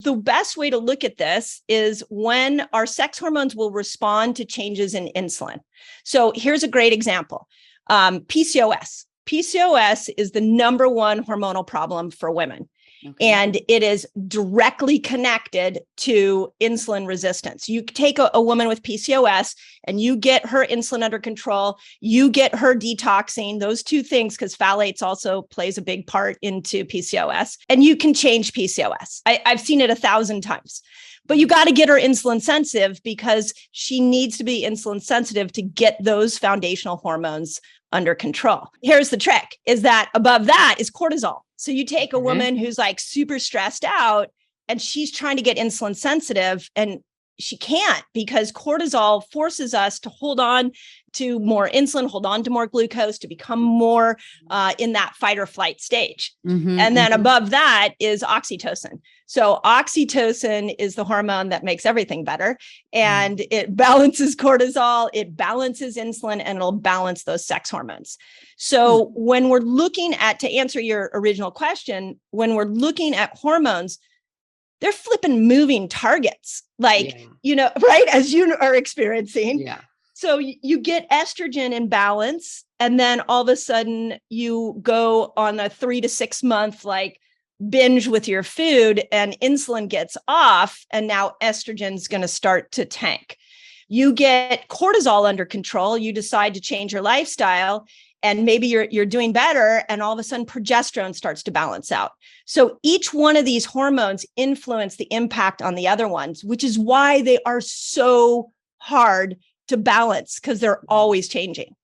The best way to look at this is when our sex hormones will respond to changes in insulin. So here's a great example. PCOS. PCOS is the number one hormonal problem for women. Okay. And it is directly connected to insulin resistance. You take a woman with PCOS and you get her insulin under control, you get her detoxing, those two things, because phthalates also plays a big part into PCOS, and you can change PCOS. I've seen it 1,000 times. But you got to get her insulin sensitive because she needs to be insulin sensitive to get those foundational hormones under control. Here's the trick, is that above that is cortisol. So you take a woman who's like super stressed out and she's trying to get insulin sensitive and she can't, because cortisol forces us to hold on to more insulin, hold on to more glucose, to become more in that fight or flight stage. And then above that is oxytocin. So oxytocin is the hormone that makes everything better. And it balances cortisol, it balances insulin, and it'll balance those sex hormones. So when we're looking at, to answer your original question, when we're looking at hormones, they're flipping moving targets, like, you know, right, as you are experiencing. Yeah. So you get estrogen in balance, and then all of a sudden you go on a 3 to 6 month like binge with your food, and insulin gets off, and now estrogen's going to start to tank. You get cortisol under control. You decide to change your lifestyle, and maybe you're doing better, and all of a sudden progesterone starts to balance out. So each one of these hormones influence the impact on the other ones, which is why they are so hard to balance, because they're always changing.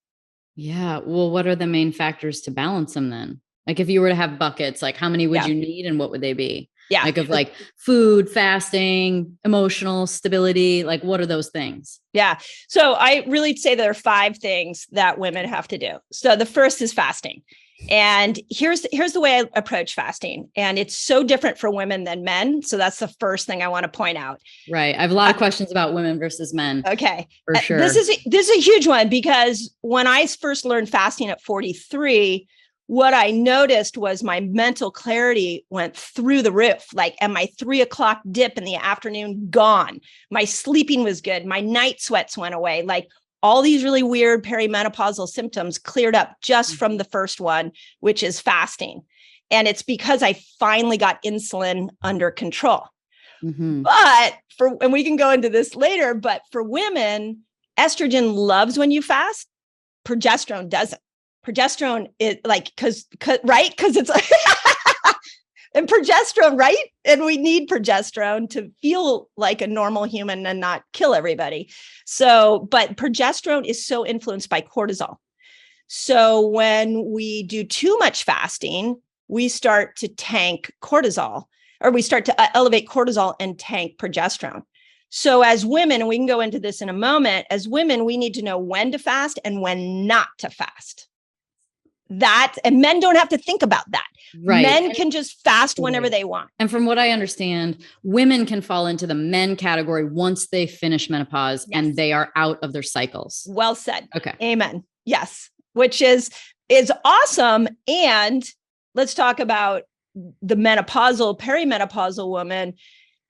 Yeah. Well, what are the main factors to balance them then? Like if you were to have buckets, like how many would you need and what would they be? Yeah. Like of like food, fasting, emotional stability, like what are those things? Yeah. So I really say there are 5 things that women have to do. So the first is fasting. And here's the way I approach fasting. And it's so different for women than men. So that's the first thing I want to point out. Right. I have a lot of questions about women versus men. Okay. For sure. This is a huge one, because when I first learned fasting at 43, what I noticed was my mental clarity went through the roof. Like, and my 3 o'clock dip in the afternoon gone. My sleeping was good. My night sweats went away. Like all these really weird perimenopausal symptoms cleared up just from the first one, which is fasting. And it's because I finally got insulin under control. But and we can go into this later, but for women, estrogen loves when you fast. Progesterone doesn't. Progesterone is like, right? Because it's and progesterone, right? And we need progesterone to feel like a normal human and not kill everybody. So, but progesterone is so influenced by cortisol. So when we do too much fasting, we start to tank cortisol, or we start to elevate cortisol and tank progesterone. So as women, and we can go into this in a moment, as women, we need to know when to fast and when not to fast. And men don't have to think about that. Right. Men can just fast whenever they want. And from what I understand, women can fall into the men category once they finish menopause and they are out of their cycles. Well said. Okay. Amen. Yes. Which is awesome. And let's talk about the menopausal, perimenopausal woman.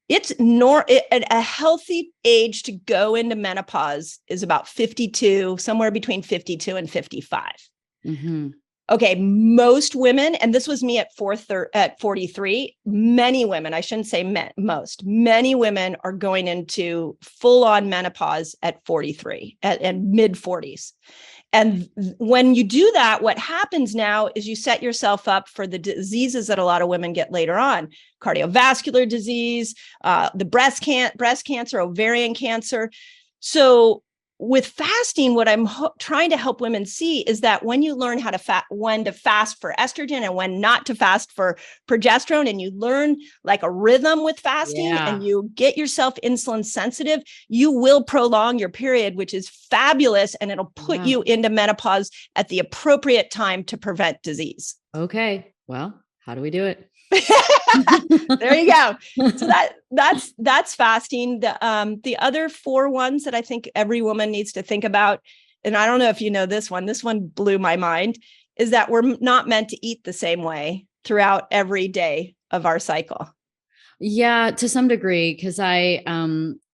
It's a healthy age to go into menopause is about 52, somewhere between 52 and 55. Okay, most women, and this was me at 43, many women, I shouldn't say many women are going into full-on menopause at 43 and mid-40s. And when you do that, what happens now is you set yourself up for the diseases that a lot of women get later on: cardiovascular disease, the breast cancer, ovarian cancer. So with fasting, what I'm trying to help women see is that when you learn how to when to fast for estrogen and when not to fast for progesterone, and you learn like a rhythm with fasting and you get yourself insulin sensitive, you will prolong your period, which is fabulous. And it'll put you into menopause at the appropriate time to prevent disease. Okay. Well, how do we do it? There you go. So that's fasting. The other 4 ones that I think every woman needs to think about, and I don't know if you know this one blew my mind, is that we're not meant to eat the same way throughout every day of our cycle. Yeah, to some degree, because I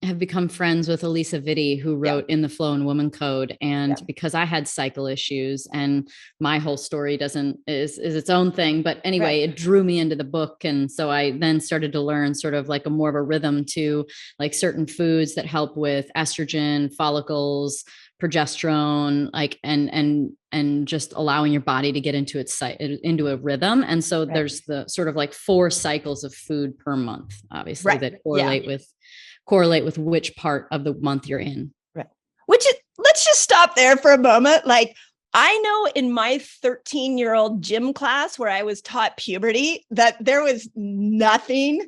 have become friends with Elisa Vitti, who wrote In the Flow and Woman Code. And because I had cycle issues, and my whole story is its own thing. But anyway, it drew me into the book. And so I then started to learn sort of like a more of a rhythm to like certain foods that help with estrogen, follicles, progesterone, like, and just allowing your body to get into a rhythm. And so there's the sort of like 4 cycles of food per month, obviously, that correlate with which part of the month you're in. Right. Let's just stop there for a moment. Like, I know in my 13-year-old gym class where I was taught puberty, that there was nothing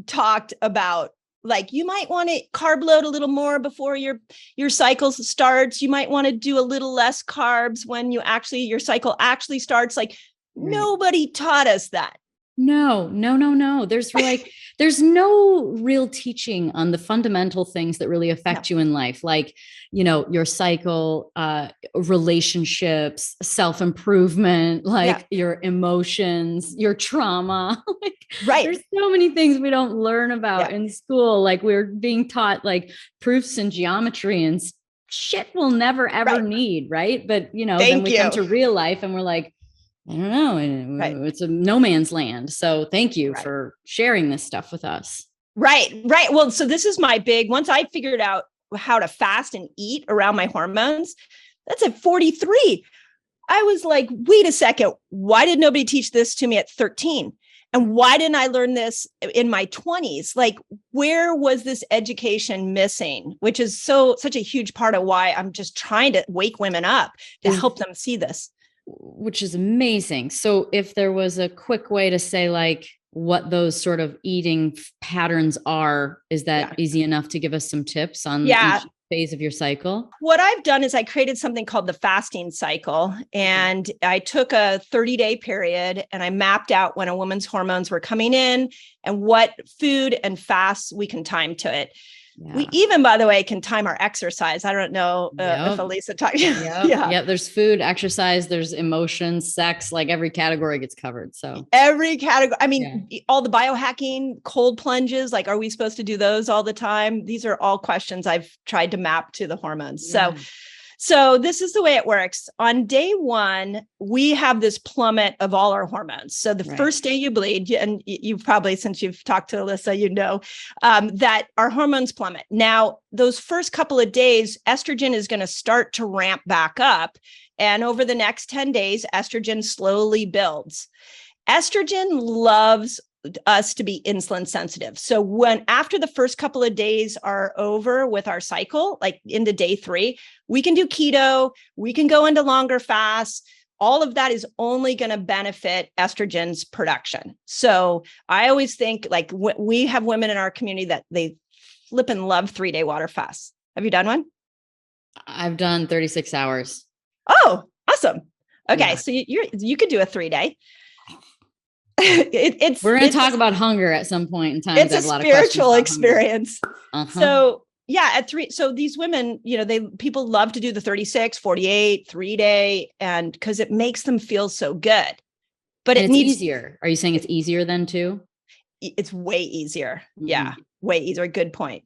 talked about. Like, you might want to carb load a little more before your cycle starts. You might want to do a little less carbs when your cycle actually starts. Like, nobody taught us that. No. There's no real teaching on the fundamental things that really affect you in life. Like, your cycle, relationships, self-improvement, like your emotions, your trauma. There's so many things we don't learn about in school. Like, we're being taught like proofs in geometry and shit we'll never, ever need. Right. But, then we come to real life and we're like, I don't know. It's a no man's land. So thank you for sharing this stuff with us. Right. Well, so this is my once I figured out how to fast and eat around my hormones, that's at 43. I was like, wait a second. Why did nobody teach this to me at 13? And why didn't I learn this in my 20s? Like, where was this education missing? Which is such a huge part of why I'm just trying to wake women up to help them see this. Which is amazing. So if there was a quick way to say like what those sort of eating patterns are, is that easy enough to give us some tips on each phase of your cycle? What I've done is I created something called the fasting cycle, and I took a 30-day period and I mapped out when a woman's hormones were coming in and what food and fasts we can time to it. Yeah. We even, by the way, can time our exercise. I don't know if Elisa talked. Yeah. There's food, exercise, there's emotions, sex, like every category gets covered. So every category, I mean, all the biohacking, cold plunges, like, are we supposed to do those all the time? These are all questions I've tried to map to the hormones. So this is the way it works. On day 1, we have this plummet of all our hormones. So the first day you bleed, and you've probably, since you've talked to Alyssa, that our hormones plummet. Now, those first couple of days, estrogen is going to start to ramp back up. And over the next 10 days, estrogen slowly builds. Estrogen loves us to be insulin sensitive. So after the first couple of days are over with our cycle, like into day 3, we can do keto, we can go into longer fasts. All of that is only going to benefit estrogen's production. So I always think, like, we have women in our community that they flipping love 3-day water fasts. Have you done one? I've done 36 hours. Oh, awesome. Okay. So you could do a 3-day. We're going to talk about hunger at some point in time. It's a spiritual experience. So at 3. So these women, people love to do the 36, 48, 3-day, and because it makes them feel so good, but it's easier. Are you saying it's easier then too? It's way easier. Mm-hmm. Yeah. Way easier. Good point.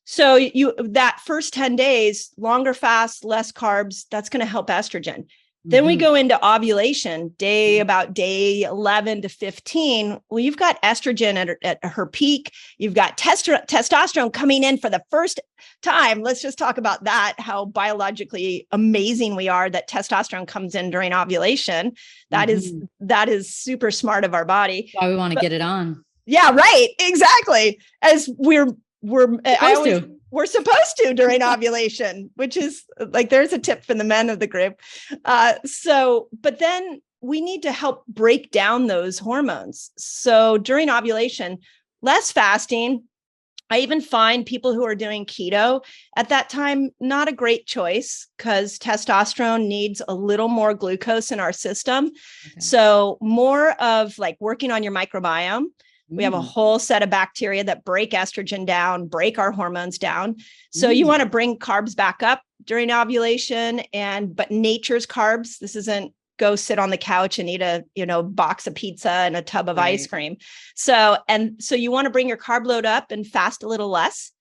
So that first 10 days, longer fast, less carbs, that's going to help estrogen. Then we go into ovulation, about day 11 to 15. Well, you've got estrogen at her peak. You've got testosterone coming in for the first time. Let's just talk about that, how biologically amazing we are that testosterone comes in during ovulation. That is super smart of our body. Why we want to get it on. Yeah, right. Exactly. As we're supposed to during ovulation, which is like, there's a tip from the men of the group. But then we need to help break down those hormones. So during ovulation, less fasting. I even find people who are doing keto at that time, not a great choice, because testosterone needs a little more glucose in our system. Okay. So more of like working on your microbiome. We have a whole set of bacteria that break estrogen down, break our hormones down. So you want to bring carbs back up during ovulation, but nature's carbs. This isn't go sit on the couch and eat a, box of pizza and a tub of ice cream. So you want to bring your carb load up and fast a little less.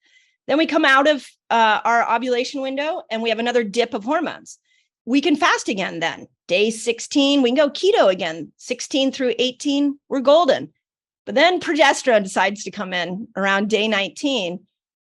Then we come out of our ovulation window and we have another dip of hormones. We can fast again then. Day 16, we can go keto again. 16 through 18, we're golden. But then progesterone decides to come in around day 19.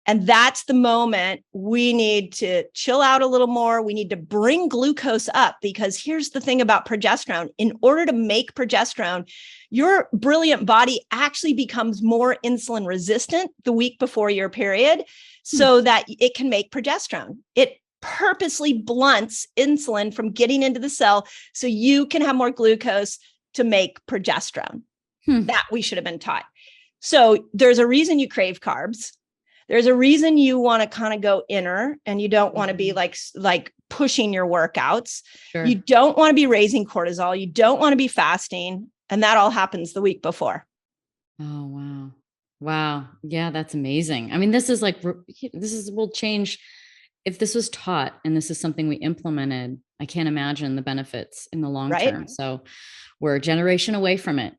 And that's the moment we need to chill out a little more. We need to bring glucose up, because here's the thing about progesterone. In order to make progesterone, your brilliant body actually becomes more insulin resistant the week before your period so that it can make progesterone. It purposely blunts insulin from getting into the cell so you can have more glucose to make progesterone. That we should have been taught. So there's a reason you crave carbs. There's a reason you want to kind of go inner and you don't want to be like pushing your workouts. Sure. You don't want to be raising cortisol. You don't want to be fasting. And that all happens the week before. Oh, wow. Wow. Yeah, that's amazing. I mean, will change. If this was taught and this is something we implemented, I can't imagine the benefits in the long term. So we're a generation away from it.